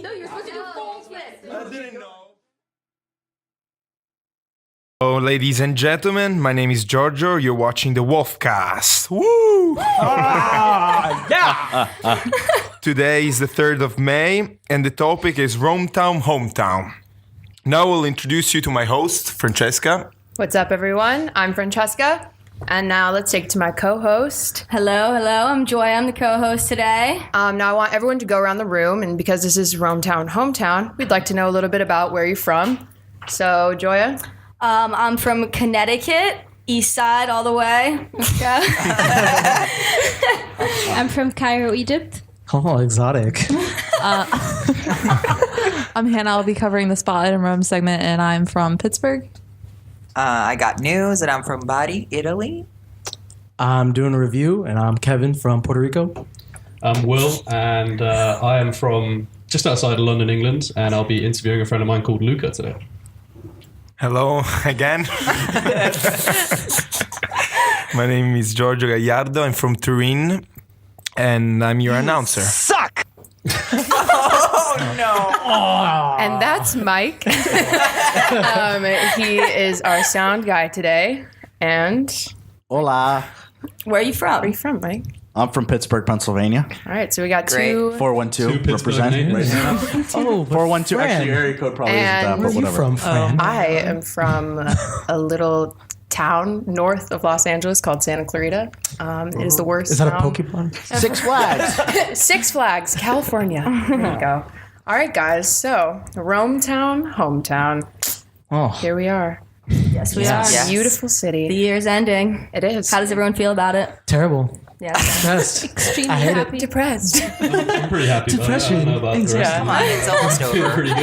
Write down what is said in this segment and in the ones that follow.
No, you're supposed to do full split. I didn't know. Hello, ladies and gentlemen. My name is Giorgio. You're watching the Wolfcast. Woo! Yeah! Today is the 3rd of May, and the topic is Rometown, Hometown. Now I will introduce you to my host, Francesca. What's up, everyone? I'm Francesca. And now let's take it to my co-host. Hello. I'm Joy. I'm the co-host today. Now I want everyone to go around the room, and because this is Rometown, Hometown, we'd like to know a little bit about where you're from. So, Joya? I'm from Connecticut, east side all the way. Yeah. I'm from Cairo, Egypt. Oh, exotic. I'm Hannah. I'll be covering the Spotlight in Rome segment, and I'm from Pittsburgh. I got news, and I'm from Bari, Italy. I'm doing a review, and I'm Kevin from Puerto Rico. I'm Will, and I am from just outside of London, England, and I'll be interviewing a friend of mine called Luca today. Hello again. My name is Giorgio Gallardo. I'm from Turin, and I'm your announcer. Suck! Oh, no. And that's Mike. He is our sound guy today. And Hola. Where are you from? where are you from, Mike? I'm from Pittsburgh, Pennsylvania. All right, so we got Great. two. 412 Two Pittsburgh representing right natives. now. Oh, 412. Actually, your Fran. area code probably And isn't that, Where but are you whatever. from, Fran? I am from a little town north of Los Angeles called Santa Clarita. It is the worst Is that a town. Pokemon? Six Flags. Six Flags, California. There you go. All right, guys. So, Rometown, Hometown. Oh, Here we are. Yes, we are. Yes. Beautiful The city. year's ending. It is. How does everyone feel about it? terrible. Yeah. Yes. Extremely I hate happy. Depressed. I'm pretty happy about it. I don't know about the rest Yeah. of Come on, it's almost it. Feeling over. pretty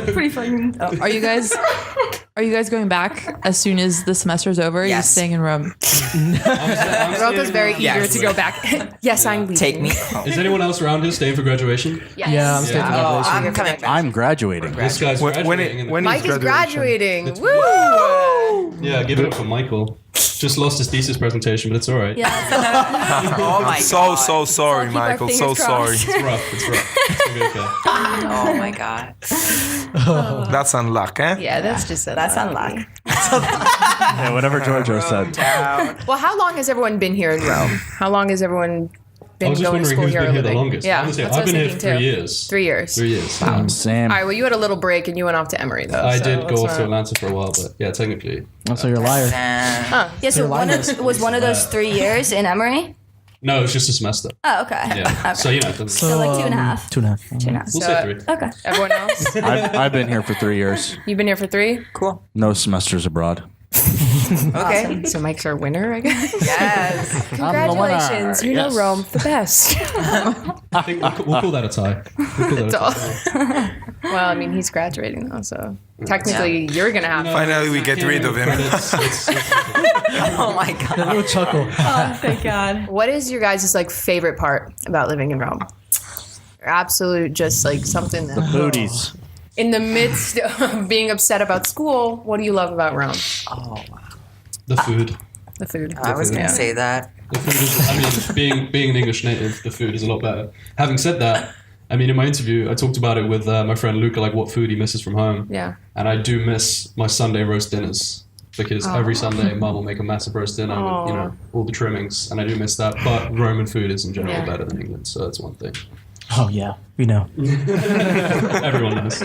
good. Pretty fucking. Oh. Are you guys going back as soon as the semester's over? Or are you Yes. staying in Rome? Roka's very eager Yes. to go back. Yes, I'm leaving. Take me home. Is anyone else around here staying for graduation? Yes. Yeah, I'm staying for Oh, graduation. I'm You're coming coming back. I'm graduating. This guy's graduating. in the- Mike is graduating. It's- Woo! Yeah, give it up for Michael. Just lost his thesis presentation, but it's all right. Yeah. Oh, my So God. sorry, keep our Michael. So fingers sorry. crossed. It's rough. It's gonna be okay. Oh, my God. That's unluck, eh? Yeah, that's just a That's unluck. Yeah, whatever Giorgio said. Down. Well, how long has everyone been here in Rome? How long has everyone I been was just going to wondering school who's here? been or here the living? longest. Yeah, Honestly, that's what I've been I here was for thinking 3 too. years. 3 years. 3 years. Sam. All right, well, you had a little break and you went off to Emory, though. I so did let's go not- off to Atlanta for a while, but yeah, technically. So you're a liar. Nah. Yeah. So was one of those 3 years in Emory? No, it's just a semester. Oh, okay. Yeah. Okay. So, you know, it doesn't- So like 2.5. 2.5. 2.5. we'll So- say 3. Okay. Everyone else? I've been here for 3 years. You've been here for 3? Cool. No semesters abroad. Okay. So Mike's our winner, I guess. Yes. Congratulations. You know Yes. Rome the best. I think we'll call that a tie. We'll call that a tie. Well, I mean, he's graduating, though, so technically you're going to have Finally, we get rid of him. Oh, my God. A little chuckle. Oh, thank God. What is your guys' like favorite part about living in Rome? Your absolute, just like something that Booties. in the midst of being upset about school, what do you love about Rome? Oh, The food. The food. I was going Yeah. to say that. The food is, I mean, being an English native, the food is a lot better. Having said that, I mean, in my interview, I talked about it with my friend Luca, like what food he misses from home. Yeah. And I do miss my Sunday roast dinners because every Sunday Mum will make a massive roast dinner with, you know, all the trimmings, and I do miss that. But Roman food is in general Yeah. better than England, so that's one thing. Oh, yeah. We know. Everyone knows.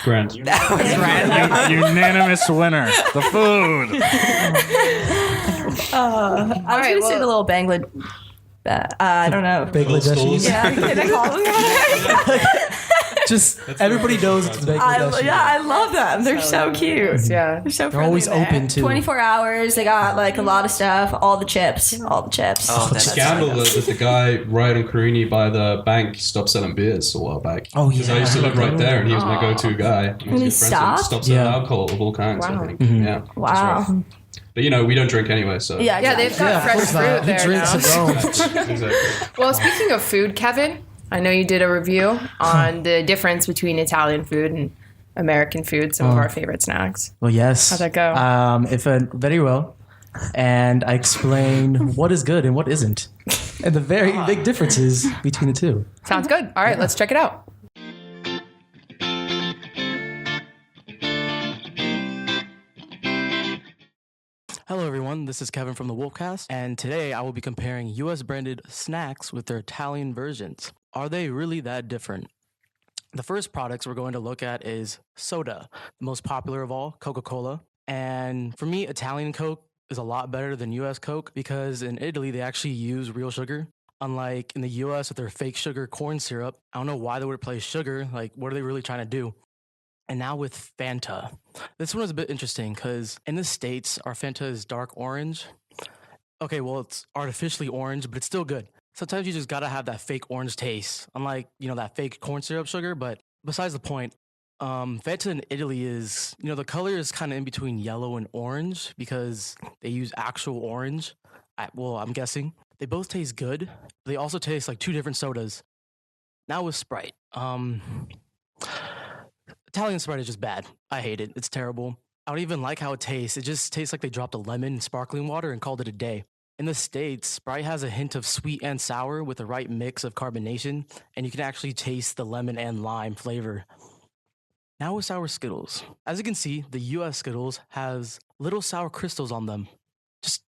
Grand. That was random. Unanimous winner. The food. I was going to say the little Bangladesh. I don't know. Bangladeshis. Stores. Yeah, can I call them that? Just everybody knows it's Bangladeshi. I love them. They're so cute. Yeah. They're so They're always friendly there. open too. 24 hours. They got like a lot of stuff. All the chips. Oh, that's Scandal that the guy right on Carini by the bank stopped selling beers a while back. Oh, Because I yeah. used to live right there, and he was my go-to guy. And And he stopped? Stopped selling Yeah. alcohol of all kinds. Wow. I think. Yeah. Wow. That's right. But we don't drink anyway, so Yeah, Yeah, they've got Yeah, of fresh course fruit not. Who there drinks now. its own? exactly. Well, speaking of food, Kevin, I know you did a review on the difference between Italian food and American food, some of our favorite snacks. Well, yes. How'd that go? It went very well. And I explained what is good and what isn't. And the very big differences between the two. Sounds good. All right, let's check it out. Hello, everyone. This is Kevin from the Wolfcast, and today I will be comparing U.S. branded snacks with their Italian versions. Are they really that different? The first products we're going to look at is soda, the most popular of all, Coca-Cola. And for me, Italian Coke is a lot better than U.S. Coke because in Italy, they actually use real sugar. Unlike in the U.S. with their fake sugar corn syrup, I don't know why they would replace sugar. Like, what are they really trying to do? And now with Fanta. This one is a bit interesting because in the States, our Fanta is dark orange. Okay, well, it's artificially orange, but it's still good. Sometimes you just gotta have that fake orange taste, unlike, that fake corn syrup sugar. But besides the point, Fanta in Italy is, the color is kind of in between yellow and orange because they use actual orange. I'm guessing. They both taste good. They also taste like two different sodas. Now with Sprite. Italian Sprite is just bad. I hate it. It's terrible. I don't even like how it tastes. It just tastes like they dropped a lemon in sparkling water and called it a day. In the States, Sprite has a hint of sweet and sour with the right mix of carbonation, and you can actually taste the lemon and lime flavor. Now with sour Skittles. As you can see, the US Skittles has little sour crystals on them.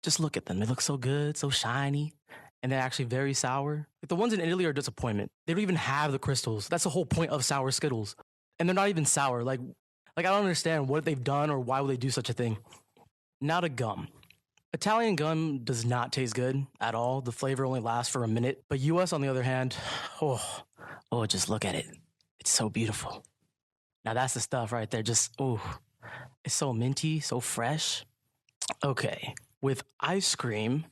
Just look at them. They look so good, so shiny, and they're actually very sour. Like the ones in Italy are a disappointment. They don't even have the crystals. That's the whole point of sour Skittles. And they're not even sour. Like I don't understand what they've done or why would they do such a thing. Now to gum. Italian gum does not taste good at all. The flavor only lasts for a minute. But US, on the other hand, just look at it. It's so beautiful. Now that's the stuff right there. It's so minty, so fresh. Okay, with ice cream,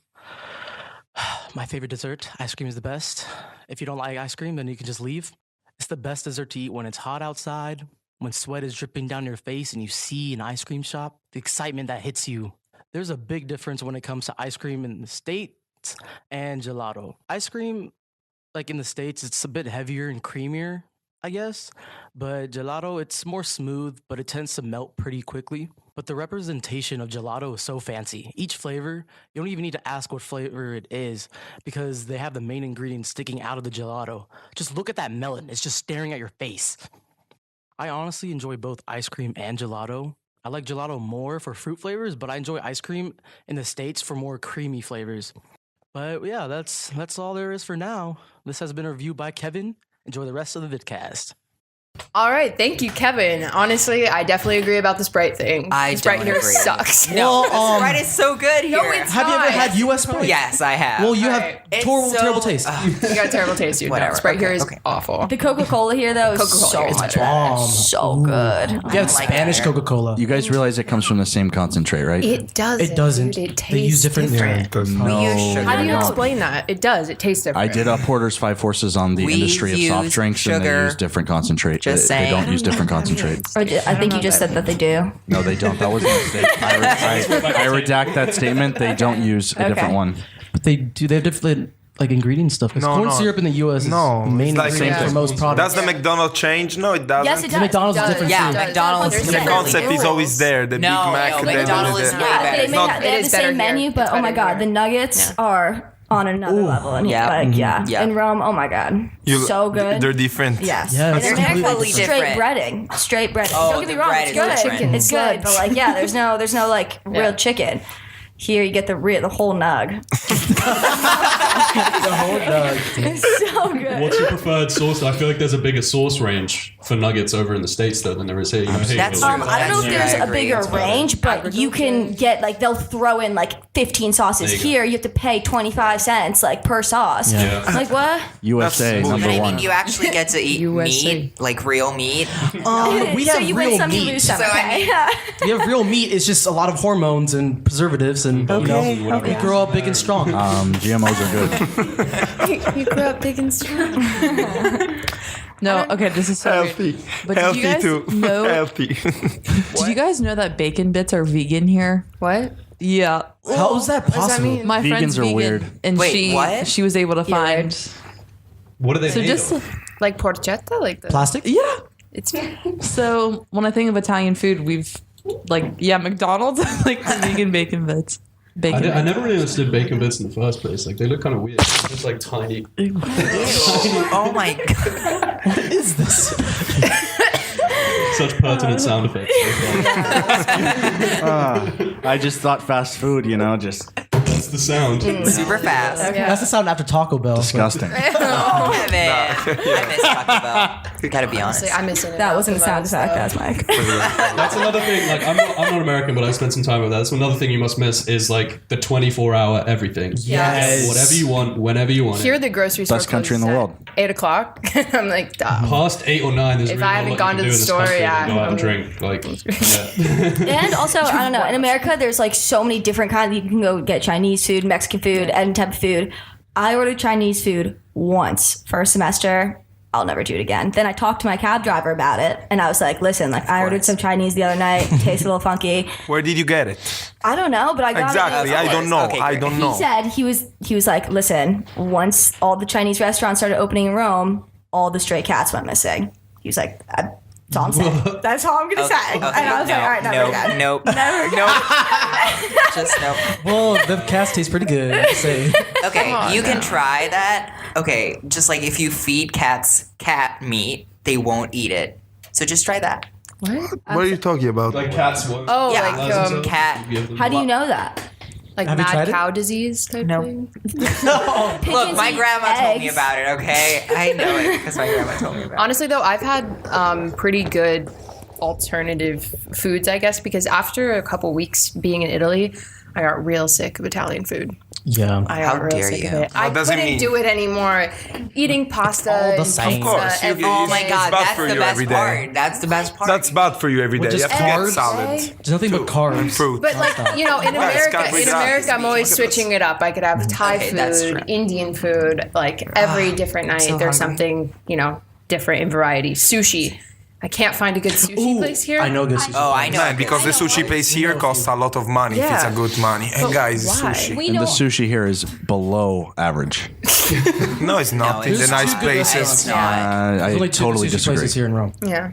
my favorite dessert, ice cream is the best. If you don't like ice cream, then you can just leave. It's the best dessert to eat when it's hot outside, when sweat is dripping down your face and you see an ice cream shop, the excitement that hits you. There's a big difference when it comes to ice cream in the States and gelato. Ice cream, like in the States, it's a bit heavier and creamier, I guess. But gelato, it's more smooth, but it tends to melt pretty quickly. But the representation of gelato is so fancy. Each flavor, you don't even need to ask what flavor it is because they have the main ingredients sticking out of the gelato. Just look at that melon. It's just staring at your face. I honestly enjoy both ice cream and gelato. I like gelato more for fruit flavors, but I enjoy ice cream in the States for more creamy flavors. But yeah, that's all there is for now. This has been a review by Kevin. Enjoy the rest of the vidcast. All right, thank you, Kevin. Honestly, I definitely agree about the Sprite thing. I The Sprite don't here agree. sucks. No, Well, Sprite is so good here. it's Have you ever not. had U.S. Sprite? Yes, I have. Well, you Alright. have It's terrible so- taste. You got a terrible taste, dude. No, Whatever. Sprite here Okay, is okay. awful. The Coca-Cola here, though, is Coca-Cola so here is much better. better. Bomb. So good. You have Spanish Coca-Cola. You guys realize it comes from the same concentrate, right? It doesn't. It doesn't. Dude. It tastes They use different. different. no. use sugar. How do you no. explain that? It does. It tastes different. I did a Porter's Five Forces on the We industry of soft use drinks, and they sugar. use different concentrate. Just They don't saying. use different concentrate. Or I think you just said that they do. No, they don't. That was a mistake. I redact that statement. They don't use a different one. But they do. They have different ingredients stuff. Because corn syrup in the U.S. is No, the main it's like ingredient same for most thing. products. Does the McDonald's change? No, it doesn't. Yes, it The does. McDonald's is It different does. Yeah, too. McDonald's There's The different concept is always rules. there. The No, Big Mac. no, and then McDonald's is the- way Yeah, better. they, It's not- they It have is the same better menu, here. but It's oh my better god, here. the nuggets are on another level. And Yeah. yeah. In Rome, oh my god, so good. They're different. Yes. Yeah, And it's they're completely straight different. breading. Straight breading. Oh, Don't get me the wrong, bread it's is good. different. It's good, but there's no like real chicken. Here you get the whole nug. It's so good. What's your preferred sauce? I feel like there's a bigger sauce range for nuggets over in the States though than there is here. You know, here That's you I go. don't know if there's a agree. bigger It's better. range, but you can get like they'll throw in like 15 sauces. There you go. Here, you have to pay 25 cents like per sauce. Yeah. Like what? USA That's- number But I one. mean, you actually get to eat USA. meat, like real meat. We so have you win real some, you meat. lose some. So, I Okay. mean- We have real meat. It's just a lot of hormones and preservatives, and you know, we grow up big and strong. GMOs are good. You grew up big and strong. No, okay, this is so Healthy. weird. But did Healthy you guys too. know? Healthy. Did you guys know that bacon bits are vegan here? What? Yeah. How is that What does that possible? mean? My friend's Vegans are vegan, weird. and Wait, what? she was able to find. What are they So made just of? Like porchetta? Like the Plastic? yeah. It's So when I think of Italian food, we've McDonald's like the vegan bacon bits. Bacon. I never really understood bacon bits in the first place. Like they look kind of weird. It's like tiny. Oh my god. What is this? Such pertinent sound effects. I just thought fast food, just That's the sound. Super fast. That's the sound after Taco Bell. disgusting. Oh, Kevin. I miss Taco Bell. Gotta be honest. I'm missing it. That wasn't a sound effect. That's Mike. That's another thing. Like I'm not American, but I spent some time with that. That's another thing you must miss is like the 24-hour everything. Yes. Whatever you want, whenever you want. Here, it. the grocery store Best country in the closes world. at 8:00. I'm like, duh. Past 8 or 9, there's If really I not haven't much gone you to can the do in this store, country yeah, than go out and I drink. Like, yeah. And also, I don't know. In America, there's like so many different kinds. You can go get Chinese food, Mexican food, and type of food. I ordered Chinese food once for a semester. I'll never do it again. Then I talked to my cab driver about it, and I was like, "Listen, like I ordered some Chinese the other night. It tastes a little funky. Where did you get it? I don't know, but I got Exactly. it." I don't know. Okay, I great. don't He know. said he was like, "Listen, once all the Chinese restaurants started opening in Rome, all the stray cats went missing." He was like, "That's all I'm saying. That's all I'm gonna say." And I was like, "All right, never again." Nope. Never again. Nope. Just nope. Well, the cast tastes pretty good. I'd say. Okay, you can try that. Okay, just like if you feed cats cat meat, they won't eat it. So just try that. What? What are you talking about? Like cats won't. Oh, Yeah, like cat. How do you know that? like Have you mad tried it? cow disease type No. thing. Look, my eat grandma told me eggs. about it, okay? I know it because my grandma told me about it. Honestly, though, I've had pretty good alternative foods, I guess, because after a couple weeks being in Italy, I got real sick of Italian food. Yeah. I How got real dare sick you. of it. I does it couldn't mean? do it anymore. Eating pasta all the and same. pizza Of course, you- every Oh my day. god, bad that's for the you best every day. part. That's the best part. That's bad for you every day. just You have to get carbs? salad. There's nothing but carbs. Fruit. But like in America, carbohydrates. I'm always switching it up. I could have Thai Okay, that's true. food, Indian food, like every different night. so There's hungry. something different in variety. Sushi. I can't find a good sushi place here. I know good sushi. Oh, I know. Man, because the sushi place here costs a lot of money if it's Yeah. a good money. And But guys, why? sushi. We And know the sushi here is below average. No, it's not. No, in the it's nice not. places. It's not. I There's only two totally sushi disagree. places here in Rome. Yeah.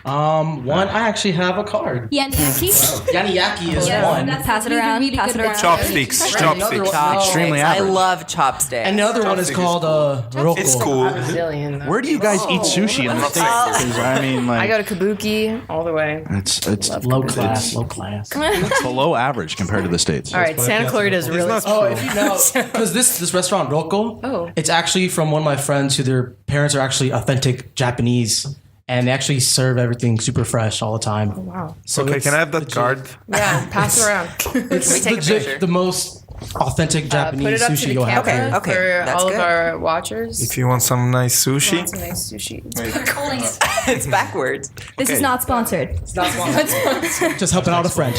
One, I actually have a card. Yanaki. Yaniyaki is Yeah, one. that's Pass it really, around, really pass good it around. brand. Chopsticks. Another Chopsticks. one- Extremely I average. love chopsticks. Another one is Chopstick is called Rocco. It's cool. Brazilian. Though. Where do you guys eat sushi in the States? 'Cause, I mean, I like, go to Kabuki all the way. it's Low class. Low class. below average compared to the States. All right, Santa Clarita is really. not- Oh, if you know, because this restaurant Rocco, Oh. it's actually from one of my friends who their parents are actually authentic Japanese, and they actually serve everything super fresh all the time. Wow. So Okay, it's can I have that legit- card? Yeah, pass it around. It's take a legit picture? the most authentic Put Japanese it up to sushi the you'll have. camera Okay, for that's all good. of our watchers. If you want some nice sushi. Want some nice sushi. It's backwards. This is not sponsored. Just helping out a friend.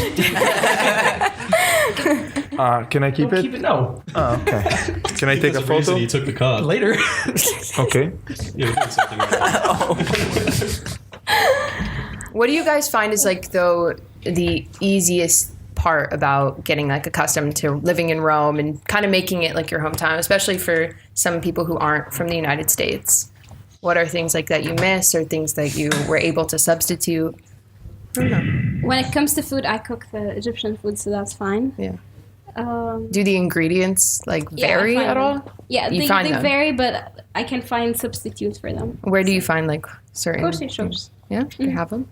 Can I keep it? Keep it no. Oh, okay. Can I take There's a reason photo? you took the card. Later. Okay. Yeah, we're doing something right now. What do you guys find is like the easiest part about getting like accustomed to living in Rome and kind of making it like your hometown, especially for some people who aren't from the United States? What are things like that you miss or things that you were able to substitute? When it comes to food, I cook the Egyptian food, so that's fine. Yeah. Um, Do the ingredients like yeah, I vary find at them. all? Yeah, You they find them? vary, but I can find substitutes for them. Where do you find like certain? Grocery stores. Yeah, they have them.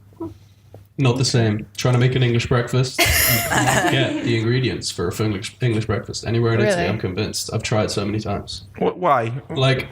Not the same. Trying to make an English breakfast, you can't get the ingredients for a full English breakfast anywhere in Italy. Really? I'm convinced. I've tried so many times. Why? Like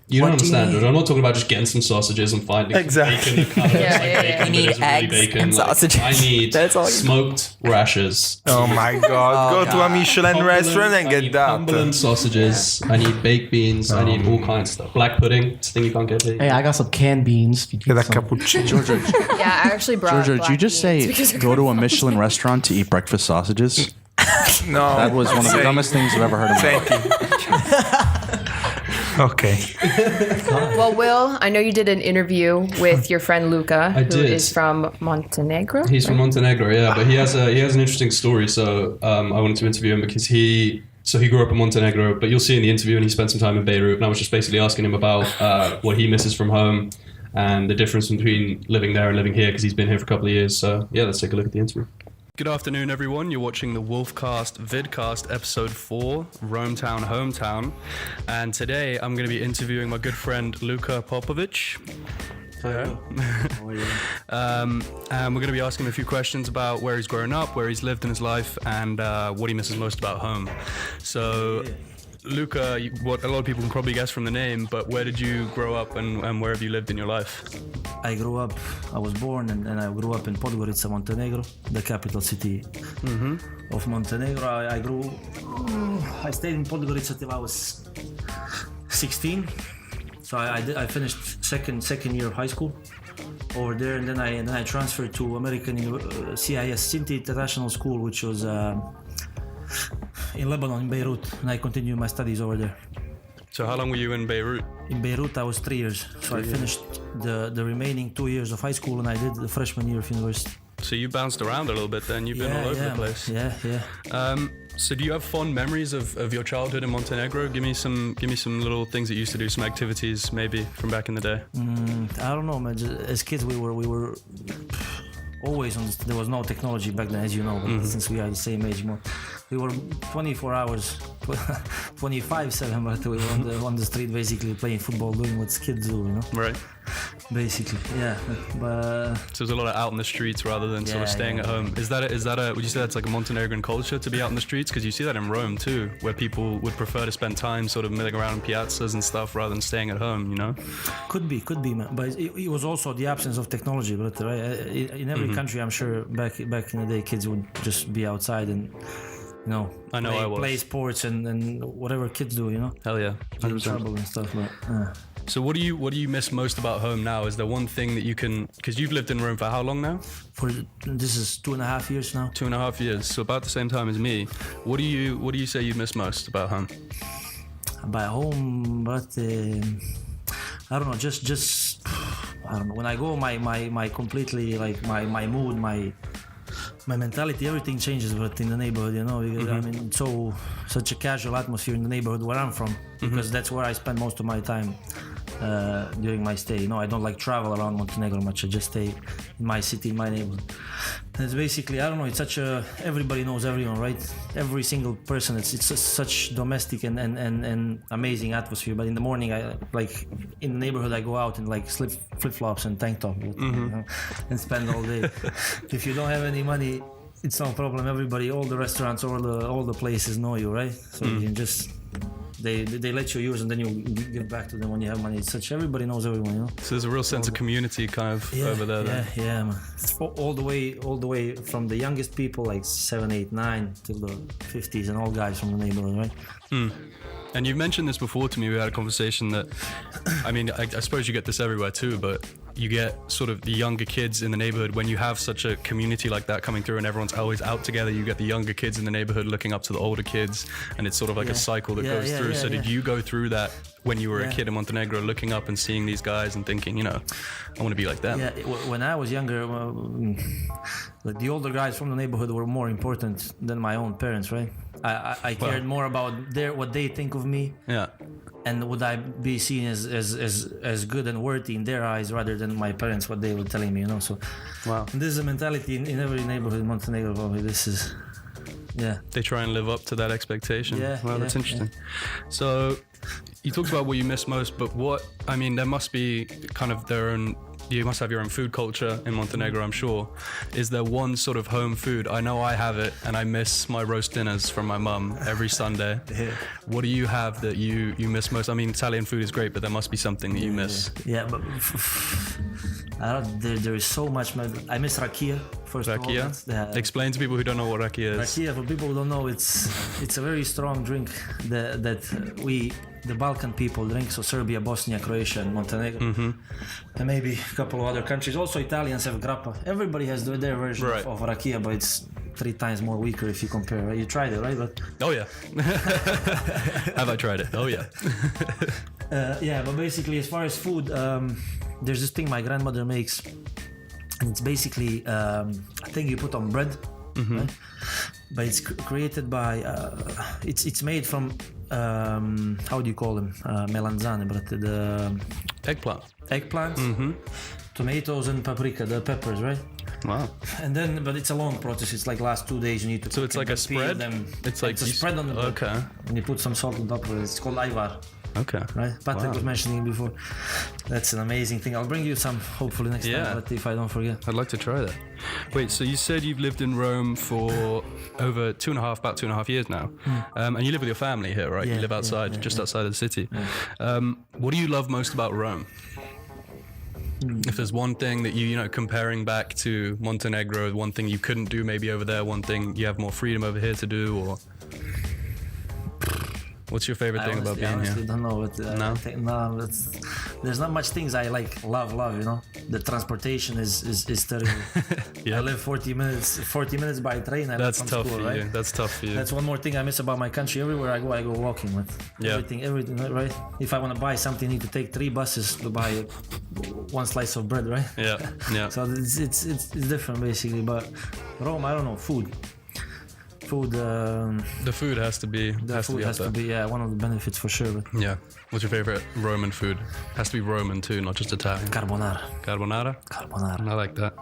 you don't understand. I'm not talking about just getting some sausages and finding Exactly. bacon. That kind of looks like Yeah, bacon, You but need isn't really eggs bacon. and Like, sausages. I need That's all you smoked rashes. Oh my God! Go to a Michelin Cumberland, restaurant and I get need that. Cumberland sausages. I need baked beans. I need all kinds of stuff. Black pudding. It's a thing you can't get here. Hey, I got some canned beans. If you Get need a some. cappuccino. Georgia, Yeah, I actually brought. Georgia, did you black just beans say because they're go to a good. Michelin restaurant to eat breakfast sausages? No, That was one of the thank- dumbest things I've ever heard in my life. Thank you. Okay. Well, Will, I know you did an interview with your friend Luca, who did. is from Montenegro. He's from Montenegro, yeah, but he has an interesting story. So I wanted to interview him because he grew up in Montenegro, but you'll see in the interview, and he spent some time in Beirut. And I was just basically asking him about what he misses from home and the difference between living there and living here, because he's been here for a couple of years. So yeah, let's take a look at the interview. Good afternoon, everyone. You're watching the Wolfcast Vidcast episode 4, Rometown, Hometown. And today I'm going to be interviewing my good friend Luka Popovic. Hello. And we're going to be asking him a few questions about where he's grown up, where he's lived in his life, and what he misses most about home. So, Luka, what a lot of people can probably guess from the name, but where did you grow up and where have you lived in your life? I was born and I grew up in Podgorica, Montenegro, the capital city of Montenegro. I stayed in Podgorica till I was 16. So I finished second year of high school over there, and then I transferred to American CIS, Sinti International School, which was in Lebanon, in Beirut, and I continued my studies over there. So how long were you in Beirut? In Beirut, I was 3 years. So I finished the remaining 2 years of high school, and I did the freshman year of university. So you bounced around a little bit then, you've been all over the place. Yeah. So do you have fond memories of your childhood in Montenegro? Give me some little things that you used to do, some activities maybe from back in the day. I don't know, man. As kids, we were always on. There was no technology back then, as you know. But since we are the same age, we were 24 hours, 25/7. But we were on the street, basically playing football, doing what kids do, you know. Right. Basically, yeah. But so there's a lot of out in the streets rather than sort of staying at home. Is that would you say that's like a Montenegrin culture to be out in the streets? Because you see that in Rome too, where people would prefer to spend time sort of milling around in piazzas and stuff rather than staying at home, you know? Could be, man. But it was also the absence of technology. But right, in every country, I'm sure back in the day, kids would just be outside and play sports and whatever kids do, you know. Hell yeah, 100%. Trouble and stuff. But, So what do you miss most about home now? Is there one thing that you can, because you've lived in Rome for how long now? This is 2.5 years now. 2.5 years, so about the same time as me. What do you say you miss most about home? By home, but I don't know. Just I don't know. When I go, my completely like my mood, my mentality, everything changes. But in the neighborhood, you know, because I mean, such a casual atmosphere in the neighborhood where I'm from, because that's where I spend most of my time during my stay. You know, I don't like travel around Montenegro much. I just stay in my city, in my neighborhood. And it's basically, I don't know. It's such a everybody knows everyone, right? Every single person. It's such domestic and amazing atmosphere. But in the morning, I like in the neighborhood, I go out in like flip flops and tank top, you know, and spend all day. If you don't have any money, it's no problem. Everybody, all the restaurants, all the places know you, right? So you can just they let you use, and then you give back to them when you have money. It's such everybody knows everyone, you know. So there's a real sense of community kind of over there. Then. Yeah, man. All the way from the youngest people, like 7, 8, 9, till the 50s, and all guys from the neighborhood, right? And you've mentioned this before to me. We had a conversation that, I mean, I suppose you get this everywhere too, but you get sort of the younger kids in the neighborhood when you have such a community like that coming through and everyone's always out together. You get the younger kids in the neighborhood looking up to the older kids, and it's sort of like a cycle that goes through. So did you go through that when you were a kid in Montenegro, looking up and seeing these guys and thinking, you know, I want to be like them? Yeah, when I was younger, the older guys from the neighborhood were more important than my own parents, right? I cared more about what they think of me. Yeah. And would I be seen as good and worthy in their eyes rather than my parents, what they were telling me, you know? So, wow. This is a mentality in every neighborhood in Montenegro, probably. This is, They try and live up to that expectation. Well, that's interesting. So, you talked about what you miss most, but there must be kind of their own you must have your own food culture in Montenegro, I'm sure. Is there one sort of home food? I know I have it, and I miss my roast dinners from my mum every Sunday. What do you have that you miss most? I mean, Italian food is great, but there must be something that you miss. Yeah, but I don't. There is so much. I miss rakia. First Rakia? of all, Explain to people who don't know what rakia is. Rakia, for people who don't know, it's a very strong drink that we, the Balkan people, drink. So Serbia, Bosnia, Croatia, and Montenegro, and maybe a couple of other countries. Also, Italians have grappa. Everybody has their version of rakia, but it's 3 times more weaker if you compare. Right? You tried it, right? But oh yeah. Have I tried it? Oh yeah. Yeah, but basically, as far as food, there's this thing my grandmother makes. And it's basically a thing you put on bread, right? But it's created by, it's made from, how do you call them? Melanzane, but the... Eggplant, tomatoes and paprika, the peppers, right? Wow. And then, but it's a long process. It's like last 2 days you need to. So it's like a spread? It's like a spread on the bread. Okay. And you put some salt on top of it. It's called ayvar. Okay. Right? Patrick was mentioning before. That's an amazing thing. I'll bring you some hopefully next time, but if I don't forget. I'd like to try that. Wait, so you said you've lived in Rome for over about 2.5 years now. And you live with your family here, right? Yeah, you live outside, just outside of the city. Yeah. What do you love most about Rome? If there's one thing that you know, comparing back to Montenegro, one thing you couldn't do maybe over there, one thing you have more freedom over here to do, or what's your favorite thing about being I honestly here? don't know, but No? there's not much things I like love, you know. The transportation is terrible. I live 40 minutes by train. That's tough school, for right? you. That's tough for you. That's one more thing I miss about my country. Everywhere I go walking with everything, right? If I want to buy something, I need to take 3 buses to buy 1 slice of bread, right? Yeah. So it's different basically. But Rome, I don't know, food. The food has to be. Has to be one of the benefits for sure. But yeah. What's your favorite Roman food? Has to be Roman too, not just Italian. Carbonara. Carbonara. I like that.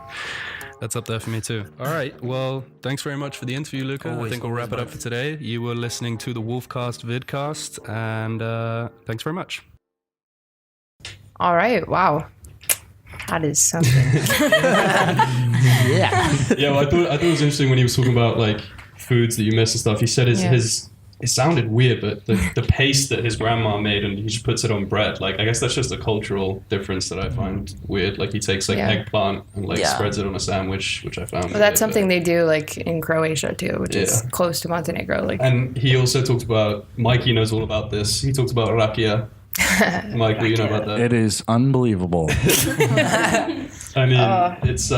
That's up there for me too. All right. Well, thanks very much for the interview, Luca. I think we'll wrap it up for today. You were listening to the Wolfcast Vidcast, and thanks very much. All right. Wow. That is something. Yeah. Well, I thought it was interesting when he was talking about like foods that you miss and stuff. He said his it sounded weird, but the paste that his grandma made and he just puts it on bread. Like, I guess that's just a cultural difference that I find weird. Like, he takes like eggplant and like spreads it on a sandwich, which I found. Well, that's something they do like in Croatia too, which is close to Montenegro. Like, and he also talked about, Mikey knows all about this. He talked about rakia. Mike, do you know about that? It is unbelievable. I mean, it's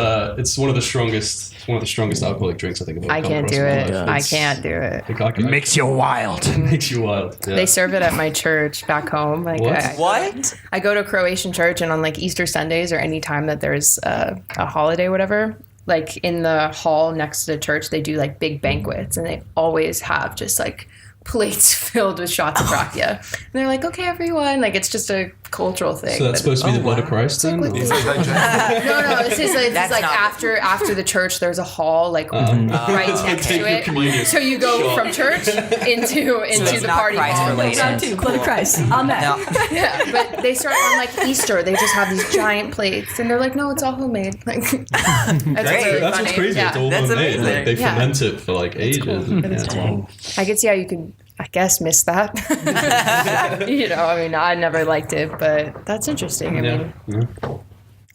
one of the strongest alcoholic drinks I think I've ever I come can't across do in my it. life. I can't do it. It makes you wild. It makes you wild. Yeah. They serve it at my church back home. Like, What? I go to a Croatian church, and on like Easter Sundays or any time that there's a holiday, whatever, like in the hall next to the church, they do like big banquets, and they always have just like plates filled with shots of rakia. And they're like, okay, everyone, like it's just a cultural thing. So that's supposed to be the blood of Christ then? No, this is like after the church, there's a hall like right next to it. So you go from church into the party hall. Blood of Christ. Amen. No. Yeah, but they start on like Easter. They just have these giant plates, and they're like, no, it's all homemade. Like, that's really That's funny. what's crazy. It's all That's homemade. amazing. Like, they ferment it for like ages. Cool. I could see how you could, I guess, miss that. You know, I mean, I never liked it, but that's interesting. I mean,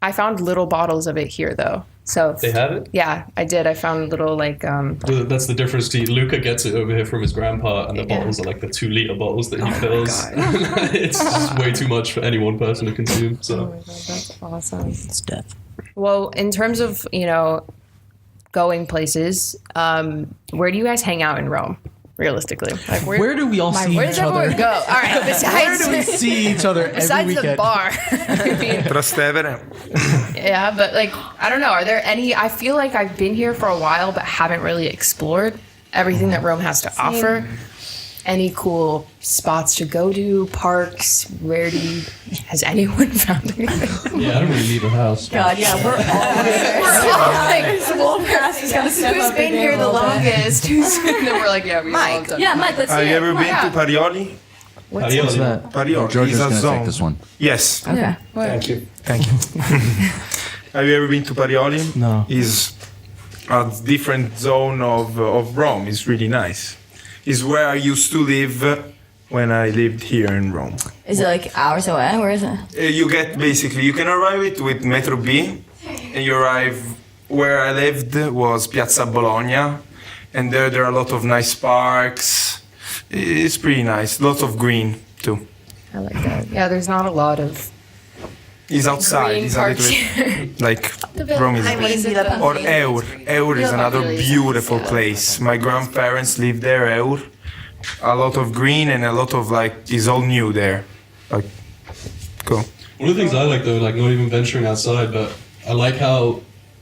I found little bottles of it here, though. So They have it? Yeah, I did. I found little like. That's the difference. Luca gets it over here from his grandpa, and the bottles are like the 2-liter bottles that he fills. It's just way too much for any one person to consume. So. Oh my God, that's awesome. It's death. Well, in terms of, you know, going places, where do you guys hang out in Rome? Realistically, like Where do we all see where each does everyone other? go? All right, besides Where do we see each other every besides weekend? the bar? I mean, Trastevere. yeah, but like I don't know. Are there any? I feel like I've been here for a while, but haven't really explored everything that Rome has to offer. Any cool spots to go to? Parks? Has anyone found anything? Yeah, I don't really leave the house. God, yeah, we're all like, Wolfcast is gonna step who's up been again here a the little bit. longest? And then we're like, yeah, we've all done. Yeah, Mike, let's Have see you it. ever been to Parioli? What's What's that? Parioli George is is a going to zone. take this one. Yes. Okay. Thank you. Thank you. Have you ever been to Parioli? No. It's a different zone of Rome. It's really nice. It's where I used to live when I lived here in Rome. Is it like hours away? Where is it? You get basically, you can arrive it with Metro B, and you arrive where I lived was Piazza Bologna, and there are a lot of nice parks. It's pretty nice. Lots of green too. I like that. Yeah, there's not a lot of It's outside. green It's a parts little here. bit like Rome is. What is it? Or Eur. Eur is another beautiful place. My grandparents lived there, Eur. A lot of green and a lot of it's all new there. Like, cool. One of the things I like though, like not even venturing outside, but I like how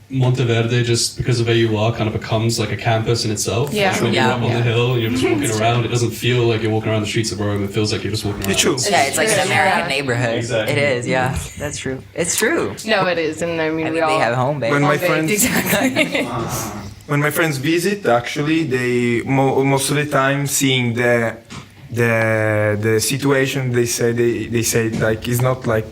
Monteverde, just because of where you are, kind of becomes like a campus in itself. Yeah. Like when Yeah. you're up on the hill, you're just walking around. It doesn't feel like you're walking around the streets of Rome. It feels like you're just walking around. It's true. Yeah, it's like an American Yeah. neighborhood. Exactly. It is, yeah. That's true. It's true. No, it is, and I mean I we mean, all they have home base. When my baked, friends exactly. when my friends visit, actually, they most of the time seeing the situation, they say like it's not like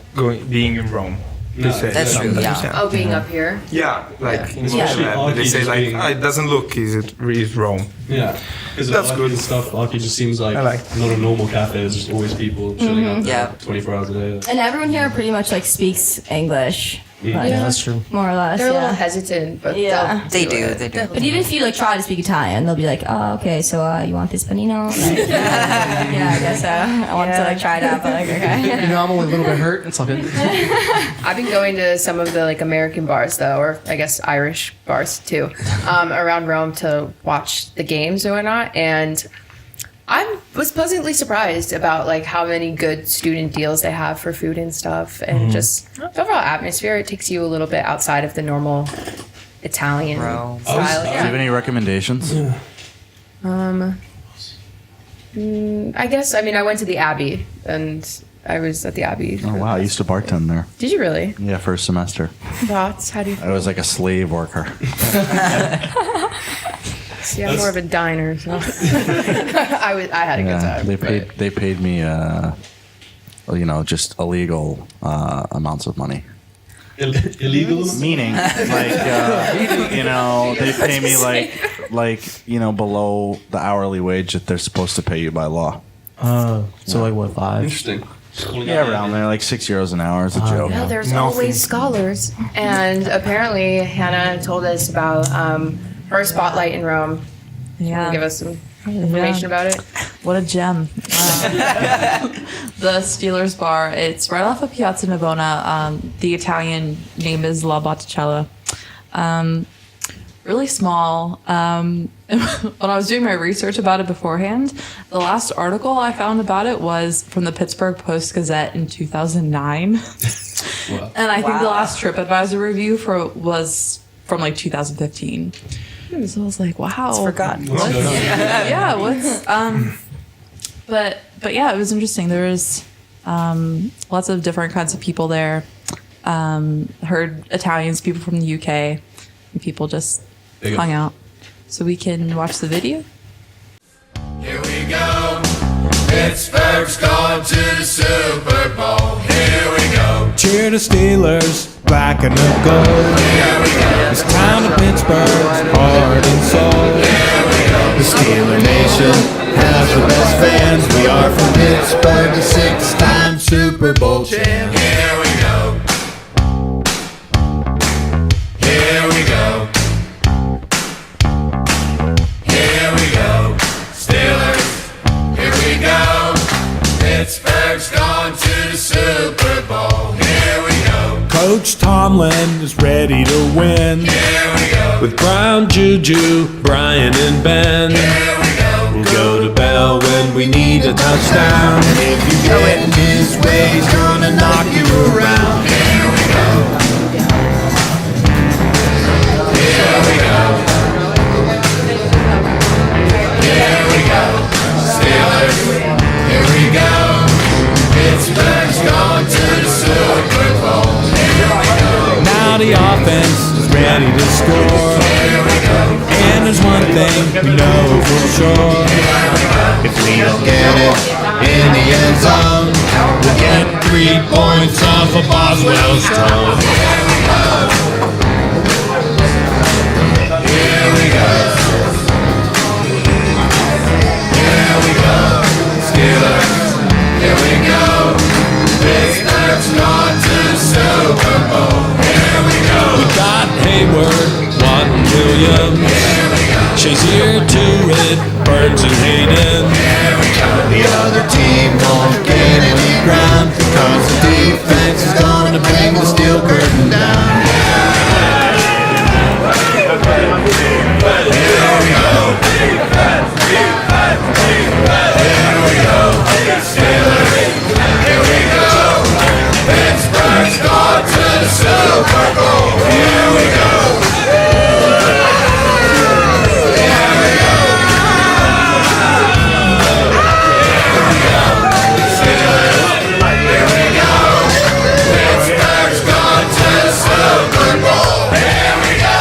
being in Rome. They say That's true, sometimes, yeah. Oh, being up here. Yeah, like in Yeah. Montreal, they say like Yeah. it doesn't look is Rome. Yeah, because That's That's good. good stuff. Archie just seems like, I like not a normal cafe. There's just always people chilling out there, Yeah. 24 hours a day. And everyone here pretty much like speaks English. Like, Yeah, that's true. more or less. They're a little Yeah. hesitant, but Yeah. They do. They do. But even if you like try to speak Italian, they'll be like, "Oh, okay, so you want this panino?" Like, yeah, I guess so. I want to like try it out, but like, okay. You know, I'm only a little bit hurt. It's all good. I've been going to some of the like American bars though, or I guess Irish bars too, around Rome to watch the games and whatnot. And I was pleasantly surprised about like how many good student deals they have for food and stuff, and just the overall atmosphere. It takes you a little bit outside of the normal Italian Rome. style. Do you have any recommendations? I guess I mean I went to the Abbey and I was at the Abbey. Oh wow, I used to bartend there. Did you really? Yeah, first semester. Thoughts? How do you? I was like a slave worker. See, I'm more of a diner, so I had a good Yeah, time. they paid me, just illegal amounts of money. Illegal? Meaning, like, they pay me below the hourly wage that they're supposed to pay you by law. So like what, 5? Interesting. Yeah, around there, like €6 an hour is a joke. Well, there's Nothing. always scholars, and apparently Hannah told us about her spotlight in Rome. Can you give us some information about it? What a gem. The Steelers bar, it's right off of Piazza Navona. The Italian name is La Botticella. Really small. When I was doing my research about it beforehand, the last article I found about it was from the Pittsburgh Post-Gazette in 2009. Wow. And I think the Wow. last TripAdvisor review was from like 2015. So I was like, wow. It's forgotten. Yeah, what's but yeah, it was interesting. There was lots of different kinds of people there. Heard Italians, people from the UK, and people just you go. hung out. So we can watch the video. Here we go. Pittsburgh's gone to the Super Bowl. Here we go. Cheer the Steelers, black and the gold. It's time to Pittsburgh's heart and soul. The Steeler Nation has the best fans. We are from Pittsburgh, the 6-time Super Bowl champ. Here we go. Here we go. Here we go. Steelers, here we go. Pittsburgh's gone to the Super Bowl. Here we go. Coach Tomlin is ready to win. Here we go. With Brown, Juju, Brian, and Ben. Here we go. We'll go to Bell when we need a touchdown. And if you get in his way, he's gonna knock you around. Here we go. Here we go. Here we go. Steelers, here we go. Pittsburgh's gone to the Super Bowl. Here we go. Now the offense is ready to score. Here we go. And there's one thing we know for sure. Here we go. If we don't get it in the end zone, we'll get 3 points off of Boswell's toe. Here we go. Here we go. Steelers. Here we go. Pittsburgh's gone to the Super Bowl. Here we go. We got Hayward, Watt, and Williams. Here we go. Shazier, Turret, Burns, and Hayden. Here we go. The other team won't gain any ground because the defense is gonna bring the steel curtain down. Here we go. Here we go. Steelers. Here we go. Pittsburgh's gone to the Super Bowl. Here we go. Here we go. Steelers. Here we go. Pittsburgh's gone to the Super Bowl. Here we go.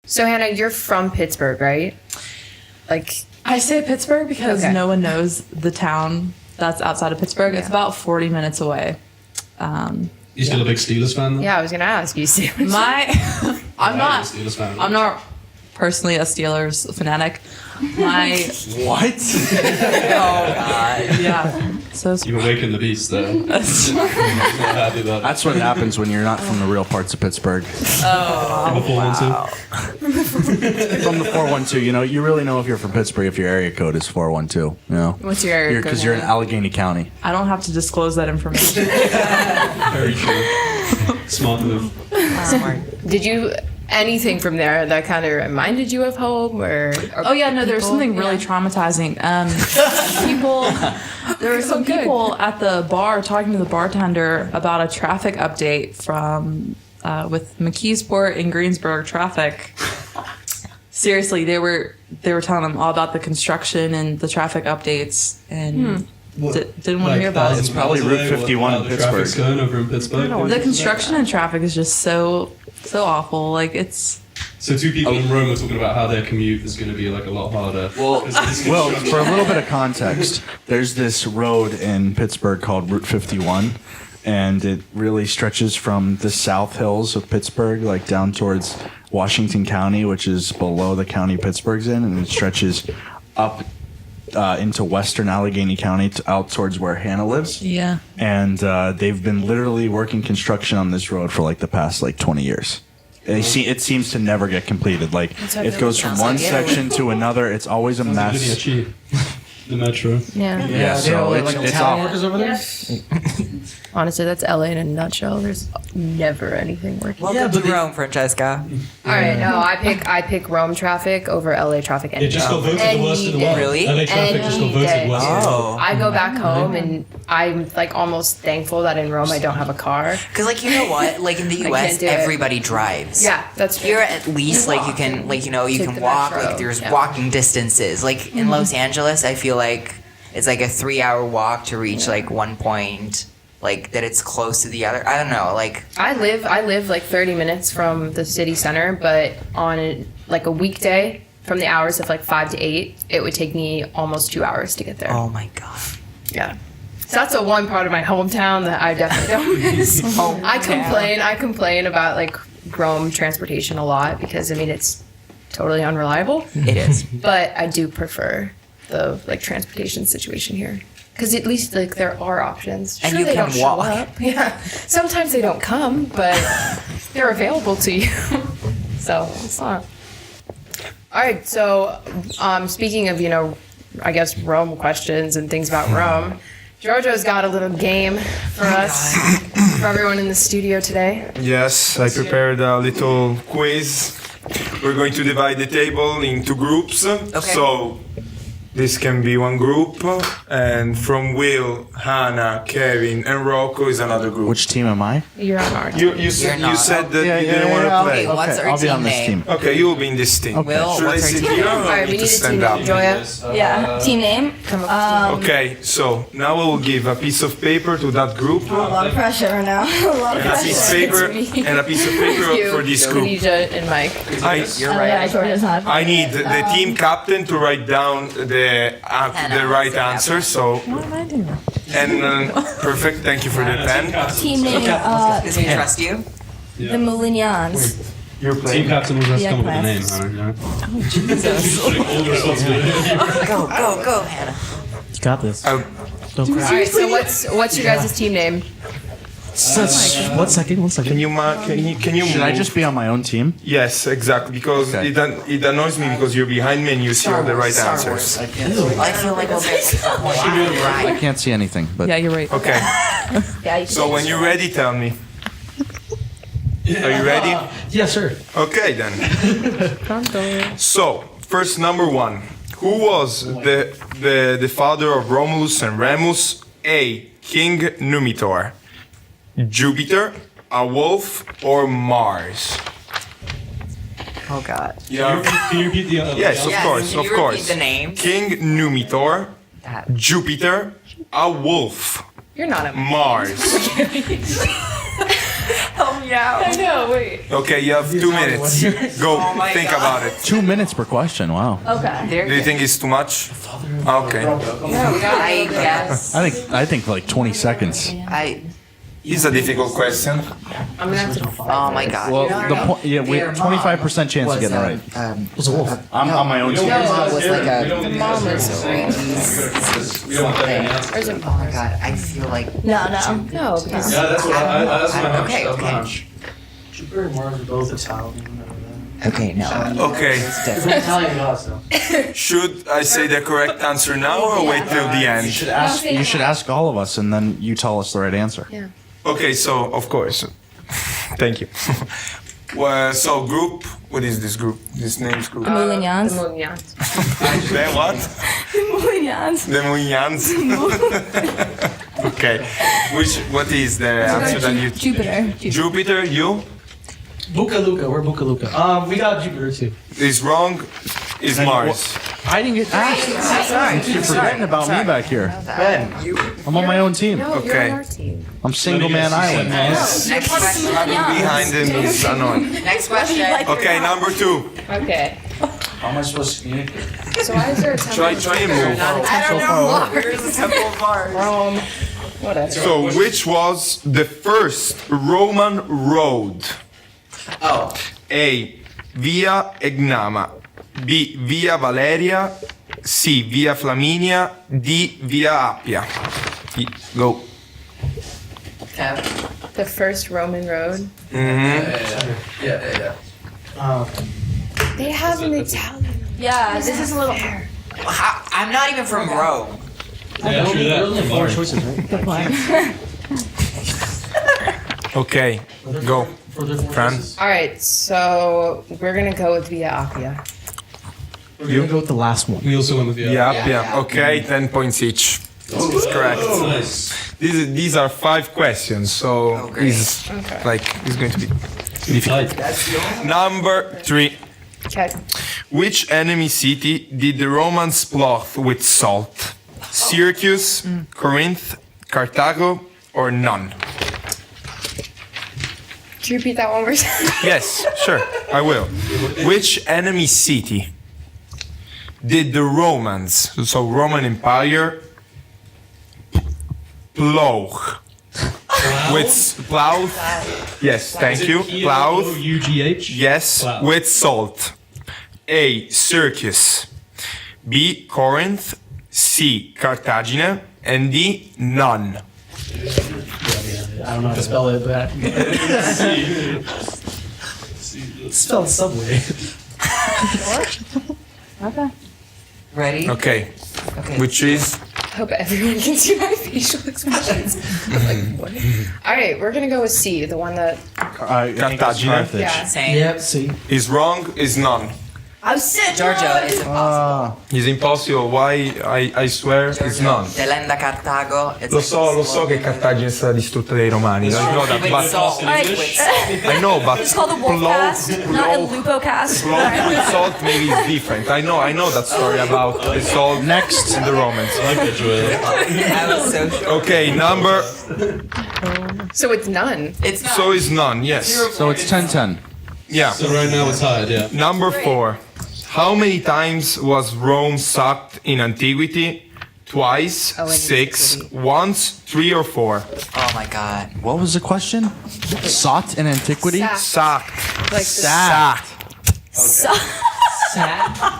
So Hannah, you're from Pittsburgh, right? Like, I say Pittsburgh because Okay. no one knows the town that's outside of Pittsburgh. It's about 40 minutes away. You still a big Steelers fan, though? yeah, I was gonna ask you. I'm not. Steelers fan. I'm not personally a Steelers fanatic. My What? Oh God. yeah. So it's, You've awakened the beast there. Not happy about That's what happens when you're not from the real parts of Pittsburgh. Number 412. From the 412, you know, you really know if you're from Pittsburgh if your area code is 412. You know, What's your area code? because you're in Allegheny County. I don't have to disclose that information. Very true. Smart move. Did you anything from there that kind of reminded you of home, or Oh yeah, no, there's people? something really traumatizing. There were some people at the bar talking to the bartender about a traffic update from with McKeesport and Greensburg traffic. Seriously, they were telling them all about the construction and the traffic updates, and didn't want to hear about it. It's probably Route 51 in The traffic's Pittsburgh. going over in Pittsburgh. The construction and traffic is just so awful. Like it's. So 2 people in Rome were talking about how their commute is going to be like a lot harder. Well, Because of this well, construction. for a little bit of context, there's this road in Pittsburgh called Route 51, and it really stretches from the South Hills of Pittsburgh, like down towards Washington County, which is below the county Pittsburgh's in, and it stretches up into western Allegheny County out towards where Hannah lives. Yeah. And they've been literally working construction on this road for like the past like 20 years. It seems to never get completed. Like it goes from one section to another. It's always a mess. The metro. Yeah. So it's town awful. workers over there. Honestly, that's LA in a nutshell. There's never anything working. Welcome to Rome, Francesca. All right, no, I pick Rome traffic over LA traffic. It just got voted the worst in the Any world. day. Really? LA traffic just got Any voted day. worst. Oh. I go back home and I'm like almost thankful that in Rome I don't have a car. Because like you know what, like in the I U.S., can't do it. everybody drives. Yeah, that's Here at least like you can like you Take can the walk metro. like there's Yeah. walking distances. Like in Los Angeles, I feel like it's like a 3-hour walk to reach like one point. Like that it's close to the other. I don't know. Like I live like 30 minutes from the city center, but on like a weekday from the hours of like 5 to 8, it would take me almost 2 hours to get there. oh my god. Yeah. So that's the one part of my hometown that I definitely don't miss. I complain about like Rome transportation a lot because I mean it's totally unreliable. It is. But I do prefer the like transportation situation here. Because at least like there are options. And Sure, you they can don't show walk. up. Yeah. Sometimes they don't come, but they're available to you. So it's not. All right. So speaking of, I guess Rome questions and things about Rome, Giorgio's got a little game for us, for everyone in the studio today. Yes, I prepared a little quiz. We're going to divide the table into groups. Okay. So this can be one group, and from Will, Hannah, Kevin, and Rocco is another group. Which team am I? You're on our You said that you didn't want to play. Okay, what's our I'll be on team this name? team. Okay, you will be in this team. Will, Should I what's our sit team here name? or All right, we need to need a stand team up? name. Joya. Yeah, team name. Okay, so now I will give a piece of paper to that group, A lot of pressure right now. A lot of and a piece of pressure. paper, and a piece of paper for this group. Khadija and Mike. You're Oh, right. yeah, Georgia's not. I need the team captain to write down the right answer. So, What am I doing? and perfect. Thank you for the pen. Team name, Does he trust you? the Moulignans. Team captain was us Yeah, come up with the name, class. Hannah. Go, Hannah. You got this. Oh. Don't cry. All right, so what's your guys' team name? One second. Can you Should I move? just be on my own team? Yes, exactly. Because Okay. it annoys me because you're behind me and you see all the right answers. I feel like we'll get I can't see anything, but Yeah, you're right. Okay. Yeah, So when you're ready, tell me. Are you ready? Yeah, sure. Okay then. So first, number one. Who was the father of Romulus and Remus? A. King Numitor, Jupiter, a wolf, or Mars? Oh God. Yeah. Can you repeat the other? Yes, of Yes, course, can of you course. repeat the names? King Numitor, That. Jupiter, a wolf, You're not a Mars. help me out. I know, wait. Okay, you have 2 minutes. Go, my think God. about it. 2 minutes per question. Wow. Okay. Do you think it's too much? Okay. I guess. I think like 20 seconds. It's a difficult question. I'm gonna have to. Oh my God. Well, the point. Yeah, we 25% chance of getting it right. It was a wolf. I'm on my own team. was like The mom is. There's a Oh my God. I feel like. No. No, because Yeah, that's what I Okay, okay. Jupiter and Mars are both Italian. Okay, no. Okay. It's different. Italian gods, though. Should I say the correct answer now or wait till the end? You should ask all of us, and then you tell us the right answer. yeah. Okay, so of course. Thank you. Well, so group. What is this group? This name's group. The Moulignans. The Moulignans. Then what? Moulignans. The Moulignans. Okay. What is the answer that you? Jupiter. Jupiter. You Buca Luca. We're Buca Luca. We got Jupiter too. is wrong. Is Mars. I didn't get asked. You're forgetting about me back here. Ben. I'm on my own team. No, you're Okay. on our team. I'm single man island. Next question. Behind him is annoying. Next question. Okay, number 2. Okay. How am I supposed to communicate? So why is there a temple? Try and move. Not a temple of Mars. There's a temple of Mars. Rome. Whatever. So, which was the first Roman road? Oh. A. Via Egnama. B. Via Valeria. C. Via Flaminia. D. Via Appia. Go. The first Roman road. Yeah. They have an Italian. Yeah, this is a little. I'm not even from Rome. Yeah, true that. Only 4 choices, right? Good point. Okay, go. Fran. All right, so we're gonna go with Via Appia. We're gonna go with the last one. We also went with the Via Appia. Okay, 10 points each. That's correct. Nice. These are 5 questions, so it's going to be difficult. Number 3. Okay. Which enemy city did the Romans clothe with salt? Syracuse, Corinth, Carthago, or none? Can you repeat that one more time? Yes, sure, I will. Which enemy city did the Romans, so Roman Empire, plough plough? Yes, thank you. Plough. UGH. Yes, Plough. with salt. A. Syracuse. B. Corinth. C. Carthagena. And D. None. I don't know how to spell it, but it's spelled Subway. Okay. Ready? Okay. Which is? I hope everyone can see my facial expressions. I'm like, what? All right, we're gonna go with C, the one that. Carthagena. Yeah. Same. Yep, see. Is wrong. Is none. I'm sick. Giorgio is impossible. It's impossible. Why? I swear it's none. Delenda Carthago. It's Lo so che Cartagine è stata distrutta dai Romani. I know that, With but salt. I know, but It's called a Wolfcast, not a Lupocast. Float with salt maybe is different. I know that story about the salt next in the Romans. I was so sure. Okay, number. So it's none. It's not. So it's none. Yes. So it's 10-10. Yeah. So right now it's tied, yeah. Number 4. How many times was Rome sacked in antiquity? Twice, Oh, in 6, antiquity. once, 3 or 4. Oh my god. What was the question? Sought in antiquity? Sacked. Sacked. Like Sacked.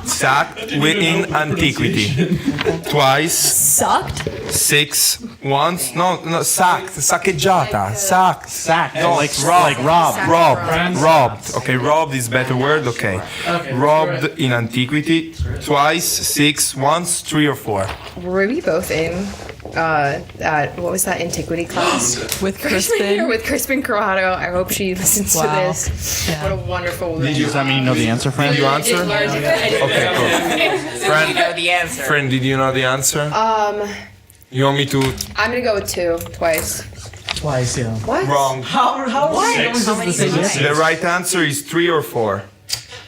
Sacked in antiquity. Twice, Sucked? 6, once, no, sacked, saccheggiata, sacked, no, like robbed. Okay, robbed is better word, okay. Robbed in antiquity, twice, 6, once, 3 or 4. Were we both in what was that antiquity class? With Here Crispin. with Crispin Corrado. I hope she listens to Wow. this. What a wonderful woman. Does that mean you know the answer, friend? Did you answer? Okay, cool. You know the answer. Friend, did you know the answer? You want me to? I'm gonna go with 2 twice. Twice, yeah. What? Wrong. How How many times? The right answer is 3 or 4.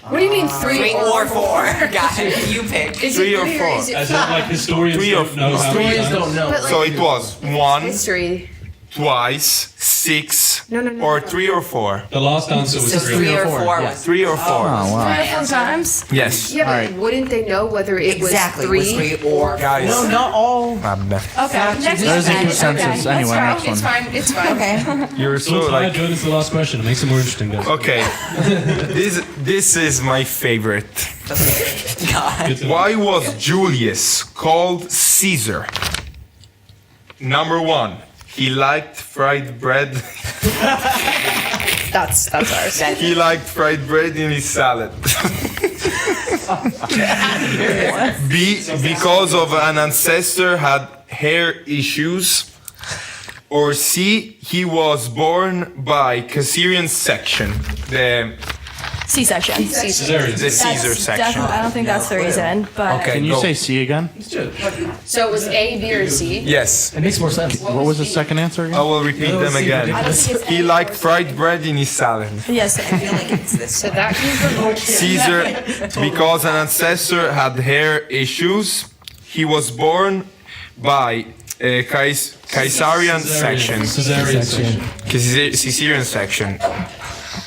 What do you mean 3 3 or 4. Guys, you pick. Is 3 it or 3 4? or is it As in, like, historians 3 or don't know how many Historians times. don't know. But, like, So it was 1, history? twice, 6, No. or 3 or 4. The last answer was So 3. 3 or 4 yeah. was 3 or 4. Oh, wow. 3 or 4 times? Yes. Yeah, but Alright. wouldn't they know whether it exactly was was 3? 3 or Guys. No, not all. Vabbè. Okay. Next There's a one. consensus. Okay. Anyway, next It's one. fine. It's fine. Okay. You're So so tied, like. Jordan, it's the last question. It makes it more interesting, guys. Okay. This is my favorite. God. Good to know. Why was Julius called Caesar? Number 1. He liked fried bread. That's ours. He liked fried bread in his salad. B. Because of an ancestor had hair issues. Or C. He was born by Caesarean section. The C-section. Cesarean. the Caesar section. I don't think that's the reason, but Okay. Can you go. say C again? So it was A, B, or C? Yes. It makes more sense. What was the second answer I again? will repeat them again. He liked fried bread in his salad. yes. I feel like it's this. So that came from Caesar, because an ancestor had hair issues, he was born by Caesarean section. Cesarean section. Caesarean section.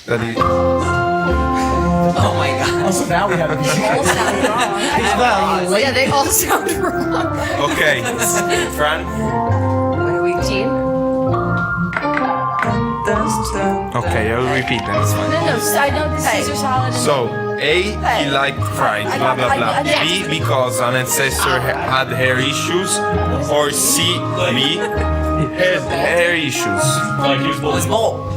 That is. Oh my god. Also, now we have a Yeah, they all sound wrong. Okay. Fran? What are we Gene? Okay, I will repeat them. It's fine. No, I know the Caesar salad. So, A, he liked fried, blah blah blah. B, because an ancestor had hair issues. Or C, B, hair issues. Like he was born. was bold.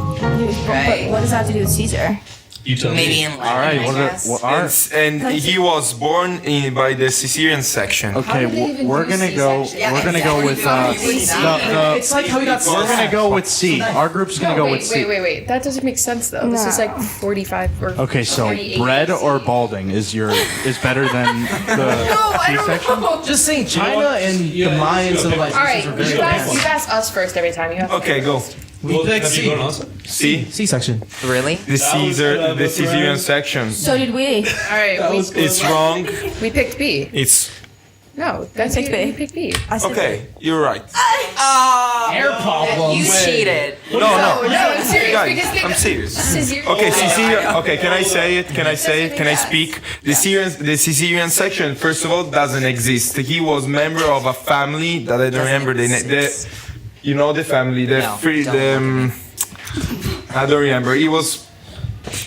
Right. What does that have to do with Caesar? You tell me. Maybe in Latin, All right. I What guess. are, And he was born by the Caesarean section. okay, we're gonna go. We're gonna go with It's like how we got. We're gonna go with C. Our group's gonna go with C. Wait. That doesn't make sense though. This is like 45 or Okay, so 48. bread or balding is better than the C section. Just saying China and the Mayans and like. All right, are very you guys advanced. ask us first every time. You have to Okay, go. We picked Have you got an C. answer? C, C-section. Really? the Caesarean section. So did we. All right, It's wrong. we picked B. It's No, that's picked B. You picked B. I said okay. You're right. Oh, Air problems. you cheated. No, No, I'm serious guys, because I'm serious. Caesar. Okay, Caesarean. Okay, can I say it? Can I say it? Can I speak? The Caesarean section, first of all, doesn't exist. He was member of a family that I don't remember the name. You know the family, I don't remember. He was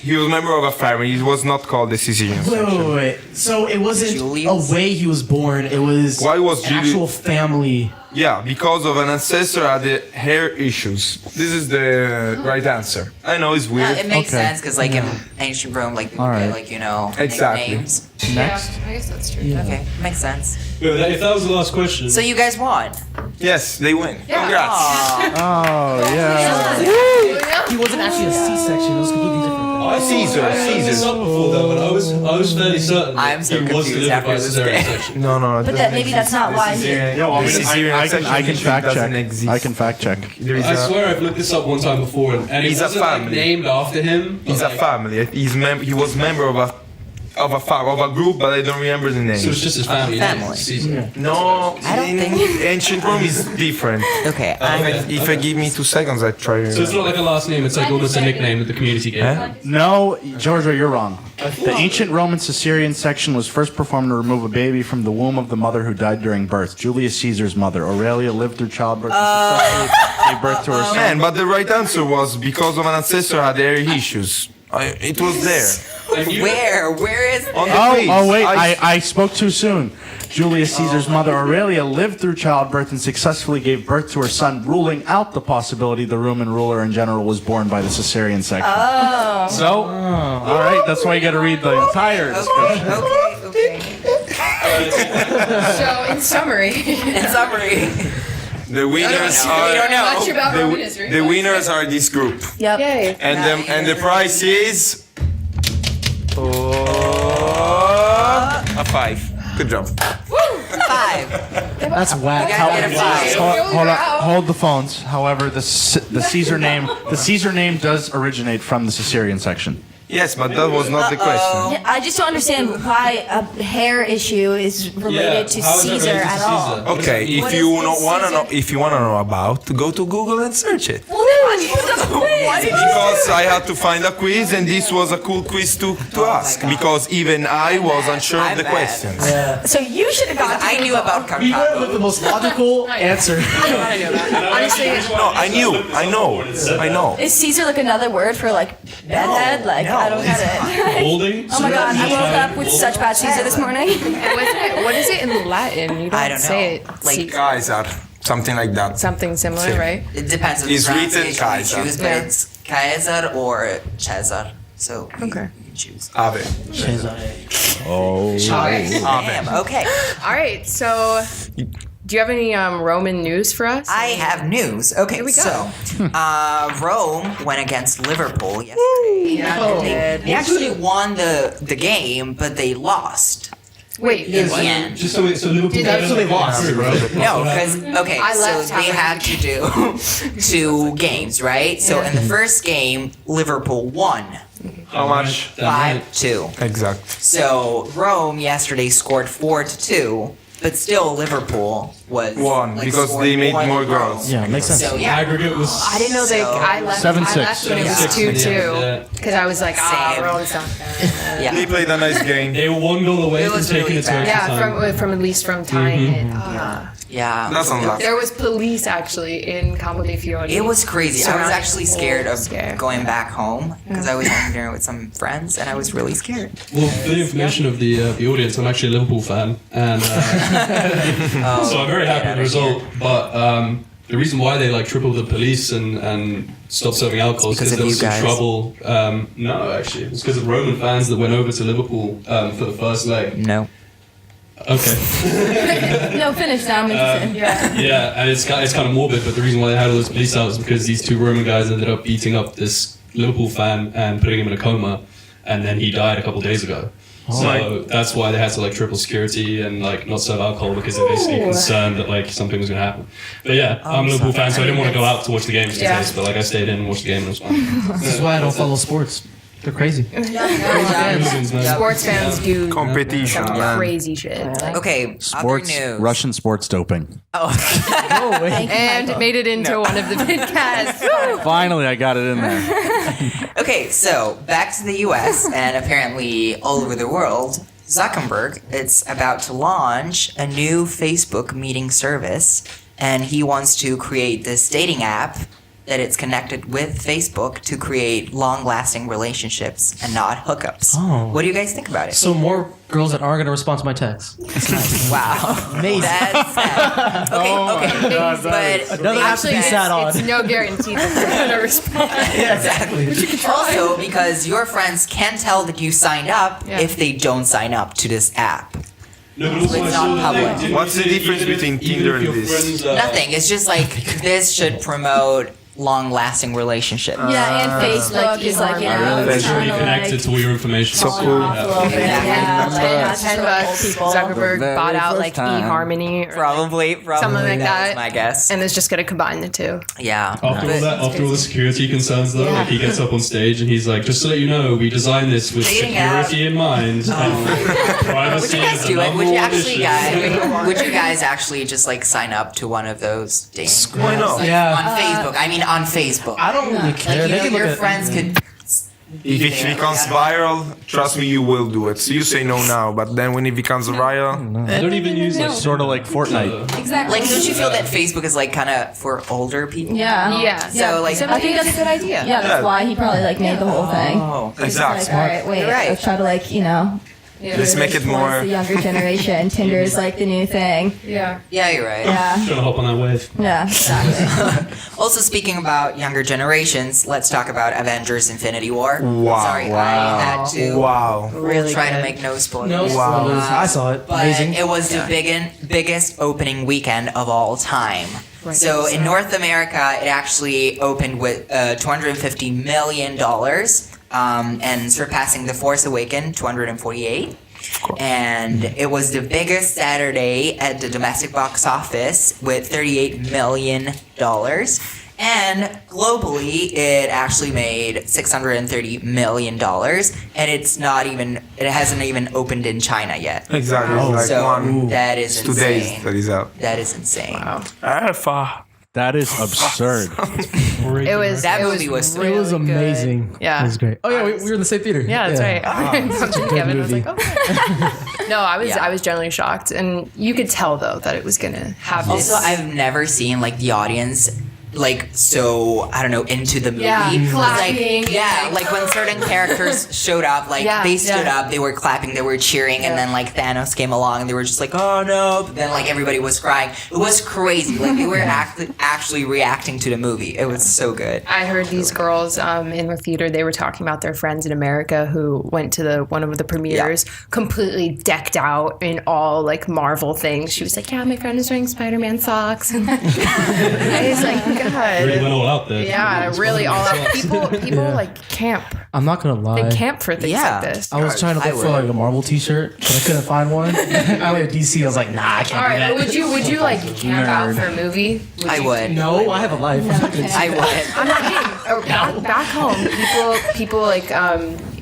member of a family. He was not called the Caesarean section. Wait. So it wasn't Julius? a way he was born. It was Why was an actual family. Yeah, because of an ancestor had the hair issues. This is the right answer. I know it's weird. It makes Okay. sense because, like, in ancient Rome, like, people All right. get, like, you know, Exactly. names. Next. I guess that's true. Okay, makes sense. If that was the last question. So you guys won. Yes, they win. Congrats. Aw. Oh yeah. He wasn't actually a C-section. It was completely different. Caesar. This up before though, but I was fairly certain that I'm so he was confused delivered after by this cesarean game. section. No. But that maybe that's not why. I can fact check. I can fact check. I swear I've looked this up one time before, and it He's a wasn't like family. named after him. He's a family. He was member of a group, but I don't remember the name. So it's just his family. name, Family. Caesar. No, I don't in think- ancient Rome is different. Okay. If I give me 2 seconds, I try. So it's not like a last name, it's like almost a nickname that the community gave. Huh? No, Giorgio, you're wrong. The ancient Roman cesarean section was first performed to remove a baby from the womb of the mother who died during birth. Julius Caesar's mother, Aurelia, lived through childbirth and successfully gave birth to her son. Man, but the right answer was because of an ancestor had hair issues. It was there. Where is On the quiz. Oh, wait, I spoke too soon. Julius Caesar's mother, Aurelia, lived through childbirth and successfully gave birth to her son, ruling out the possibility the Roman ruler in general was born by the cesarean section. Oh. So, all right, that's why you got to read the entire description. Okay. So, in summary, The winners are. We don't know. much about Roman history. The winners are this group, Yep. Yay. and the prize is a 5. Good job. 5. That's whack. You gotta get a 5. Hold the phones. However, the Caesar name does originate from the cesarean section. Yes, but that was not the question. Yeah, I just don't understand why a hair issue is related to how is that Caesar related to at all. Caesar? Okay, What if you is this, wanna know, Caesar? if you wanna know about, go to Google and search it. Well, then why did you do the quiz? Because I had to find a quiz, and this was a cool quiz to ask. Because even I was unsure of the mad. questions. So you should have gone to I knew about We went with the Cartago. most logical answer. Honestly, No, I know. Is Caesar like another word for like bedhead? Like I don't get it. Holding? Oh my god, I woke up with such bad Caesar this morning. what is it in Latin? You don't, I don't say know. it. Like, Kaiser, something like that. something similar, Same. right? It depends on the It's written pronunciation you Kaiser. choose, but Yeah. it's Caesar or Cesar. So you can choose. Ave. Damn, okay. All right. So, do you have any Roman news for us? I have news. Okay, Here we go. so Rome went against Liverpool yesterday. They actually won the game, but they lost. Wait, In the end. Just so Liverpool Actually lost. No, because I so left they had to do 2 games, right? So in the first game, Liverpool won How much? 5-2. Exact. So Rome yesterday scored 4-2, but still Liverpool was Won, like, because scored they made than more Rome. goals. Yeah, makes sense. So yeah, Aggregate was. I didn't know they. I left. 7-6. I left when it was 7-6. 2-2 Yeah. because I was like, Same. Rome's not. yeah. They played a nice game. They were 1 goal away It from was taking really it to bad. extra Yeah, time. from at least from tying it. Yeah. That's unlucky. There was police actually in Campo dei Fiori. It was crazy. I was Surrounding actually the scared whole of scare. going back home because I was having dinner with some friends and I was really scared. Well, for the information of the audience, I'm actually a Liverpool fan, and so I'm very happy with the result. But the reason why they like tripled the police and stopped serving alcohol is because because there of was you some guys. trouble. No, actually, it was because of Roman fans that went over to Liverpool for the first leg. No. Okay. No, finish now. I'm interested. Yeah, and it's kind of morbid, but the reason why they had all those police out is because these 2 Roman guys ended up beating up this Liverpool fan and putting him in a coma, and then he died a couple days ago. So that's why they had to like triple security and like not serve alcohol because they're basically concerned that like something was gonna happen. But yeah, I'm a Liverpool fan, so I didn't want to go out to watch the game just in Yeah. case. But like I stayed in and watched the game and it was fun. This is why I don't follow sports. They're crazy. Hooligans, man. Sports fans do Competition, some man. crazy shit. Like, Okay, Sports, other news. Russian sports doping. and made it into one of the vidcasts. Woo! Finally, I got it in there. Okay, so back to the US and apparently all over the world. Zuckerberg is about to launch a new Facebook meeting service, and he wants to create this dating app that it's connected with Facebook to create long-lasting relationships and not hookups. Oh. What do you guys think about it? So more girls that aren't gonna respond to my texts. That's nice. Wow, Amazing. that's sad. Okay, but Another app to Actually, be sad on. it's no guarantee that they're gonna respond. exactly. Also, because your friends can tell that you signed up if they don't sign up to this app. No, but also It's I saw not that they public. didn't What's the say difference even if- between even Tinder if and your this? friends, Nothing. It's just like this should promote long-lasting relationship. Yeah, and Facebook is like, you know, It's it's really kinda connected like to all your information. So cool. Yeah, $10 Zuckerberg bought out like eHarmony or Probably something like that was that. my guess. And it's just gonna combine the two. Yeah. After all the security concerns, though, like he gets up on stage and he's like, "Just so you know, we designed this with Dating security in mind. And Would privacy you guys is do the it? number Would you one actually, issue." guys? Would you guys actually just like sign up to one of those dating? Why not? Yeah. On Facebook. I mean, on Facebook. I don't really care. Like, They you can know, look your at- friends could. If it becomes viral, trust me, you will do it. So you say no now, but then when it becomes viral, I don't even use like Sort of like Fortnite. exactly. Like, don't you feel that Facebook is like kind of for older people? Yeah. Yeah. So like, I think that's a good idea. Yeah, that's why he probably like made the whole thing. oh, exactly. Like, all right, wait, Right. let's try to like, you know, Let's make it influence more. the younger generation. Tinder is like the new thing. Yeah. yeah, you're right. Yeah. trying to hop on that wave. Yeah, exactly. Also, speaking about younger generations, let's talk about Avengers: Infinity War. Wow. Sorry, I had to Wow. really try to make no spoilers. No spoilers. I saw it. But Amazing. it was the biggest opening weekend of all time. So in North America, it actually opened with $250 million and surpassing The Force Awakens, 248. And it was the biggest Saturday at the domestic box office with $38 million. And globally, it actually made $630 million. And it hasn't even opened in China yet. Exactly. Like So one, that is 2 days insane. that is out. That is insane. Alpha. That is absurd. It was That it movie was really It was good. amazing. Yeah. It was great. Oh yeah, we were in the same theater. Yeah, that's right. Kevin was movie. like, okay. No, I was Yeah. I was genuinely shocked, and you could tell though that it was gonna have this. Also, I've never seen like the audience like so I don't know into the movie. Yeah, It was, clapping. like yeah, like when certain characters showed up, like Yeah, they stood yeah. up, they were clapping, they were cheering, and then like Thanos came along and they were just like, oh no, but then like everybody was crying. It was crazy. Like they were actually reacting to the movie. It was so good. I heard these girls in the theater. They were talking about their friends in America who went to one of the premieres, completely decked out in all like Marvel things. She was like, "Yeah, my friend is wearing Spider-Man socks." And I was like, Really "God, went all out there. yeah, really all out." People like camp. I'm not gonna lie. They camp for things Yeah. like this. I was trying to look for like a Marvel T-shirt, but I couldn't find one. I went to DC. I was like, nah, I can't All do right, that. but would you like camp out for a movie? I would. No, I have a life. I would. I'm not kidding. Back home, people like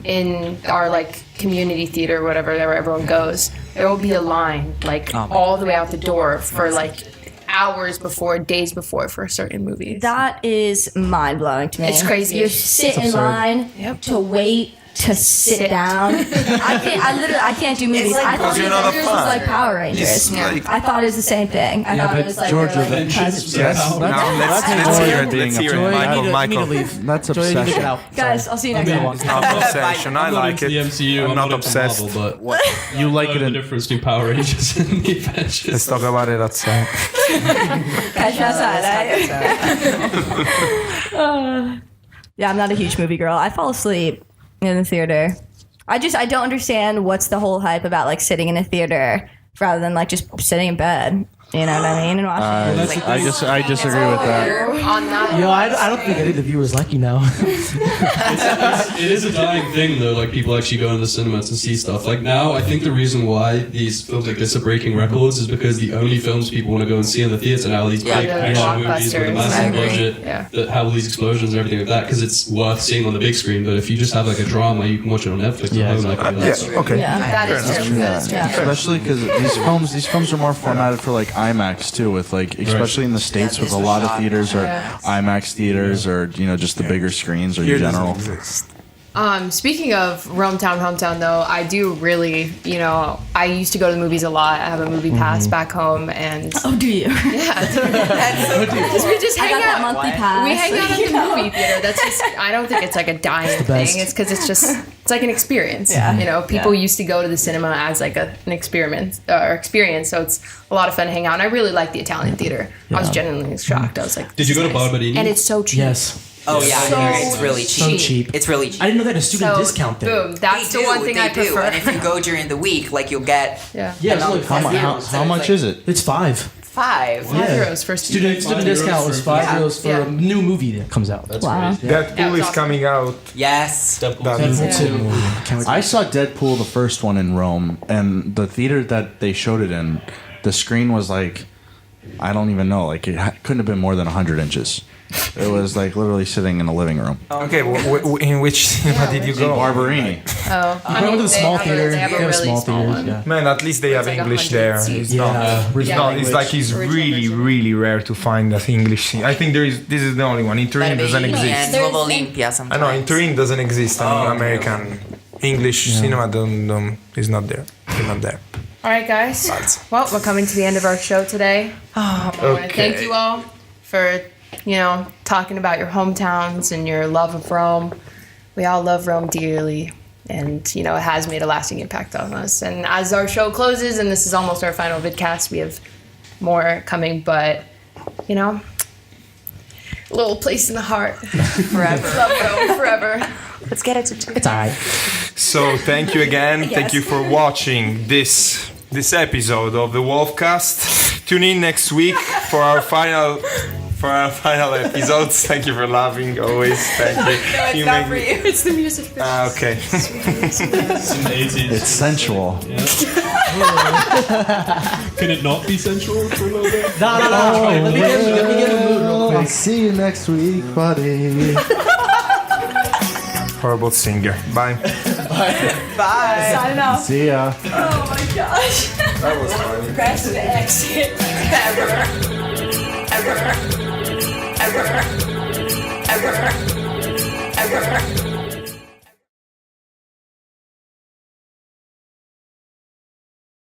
in our like community theater, whatever, where everyone goes, there will be a line like all the way out the door for like hours before, days before for certain movies. That is mind blowing to me. It's crazy. You sit in line to wait to sit down. I can't do movies. like- I thought Because you're not a Avengers was fan. like Power Rangers. It's like- I thought it was the same thing. I thought it was like Georgia, the, Yes. Now let's hear it. Let's hear it. Michael. That's Joy, you need to get obsession. out. guys. I'll see you next time. It's not obsession. I I'm not like into it. the MCU. I'm not into obsessed. Marvel, but You like I it know the in difference between Power Rangers and the Let's Avengers. talk about it outside. Catch you outside. Yeah, I'm not a huge movie girl. I fall asleep in the theater. I don't understand what's the whole hype about like sitting in a theater rather than like just sitting in bed. You know what I mean? And watching. I disagree with that. On that, Yo, I don't think any of the viewers like you now. It is a dying thing though, like people actually go into the cinemas and see stuff. Like now, I think the reason why these films like this are breaking records is because the only films people want to go and see in the theater now are these Yeah, big the action movies with a blockbusters. massive I agree. budget Yeah. that have all these explosions and everything like that because it's worth seeing on the big screen. But if you just have like a drama, you can watch it on Netflix Yeah, at home. Like, that's Okay. Yeah. that is true. That is true. Especially because these films are more formatted for like IMAX too, with like especially in the States with a lot of theaters or IMAX theaters or just the bigger screens or Here in it doesn't general. exist. Speaking of hometown though, I do really, I used to go to the movies a lot. I have a movie pass back home, and Oh, do you? yeah, we just I hang got that out. monthly pass. We hang out at the movie theater. That's just, I don't think it's like a dying best. thing. It's because it's like an experience. Yeah. People used to go to the cinema as like an experience. So it's a lot of fun to hang out. And I really like the Italian theater. I was genuinely shocked. I was like, Did you go to Barberini? and it's so cheap. Yes. Oh yeah, So it's really so cheap. cheap. It's really cheap. I didn't know they had a student So, discount there. boom. That's the one thing I they do. prefer. And if you go during the week, like you'll get Yeah. Yeah, it's like How much is it? It's $5. 5. €5 for Student discount was €5 for a new movie that comes out. That's Wow. great. Deadpool is coming out. Yes. I saw Deadpool, the first one, in Rome, and the theater that they showed it in, the screen was like, I don't even know, like it couldn't have been more than 100 inches. It was like literally sitting in a living room. Okay, in which cinema did you go? Barberini. Oh, I went to the small theater. They have a They have really small small theaters. one. Yeah. Man, at least they have like English 100 there. seats. It's not. It's like it's really, really rare to find that English scene. I think this is the only one. In Turin doesn't exist. And Nuovo Olimpia I sometimes. know in Turin doesn't exist. An American English cinema is not there. It's not there. All right, guys. Well, we're coming to the end of our show today. I want to thank you all for, talking about your hometowns and your love of Rome. We all love Rome dearly, and, it has made a lasting impact on us. And as our show closes, and this is almost our final vidcast, we have more coming, but, a little place in the heart. Forever. Love Rome forever. Let's get it to 2. It's all right. So thank you again. Thank you for watching this episode of the Wolfcast. Tune in next week for our final episodes. Thank you for laughing always. Thank you. No, it's not for you. It's the music. Okay. It's in the 80s. It's sensual. Can it not be sensual for a little bit? No. Let me get a mood real I'll quick. see you next week, buddy. Horrible singer. Bye. Bye. Signing off. See ya. Oh my gosh. That was funny. Best exit ever.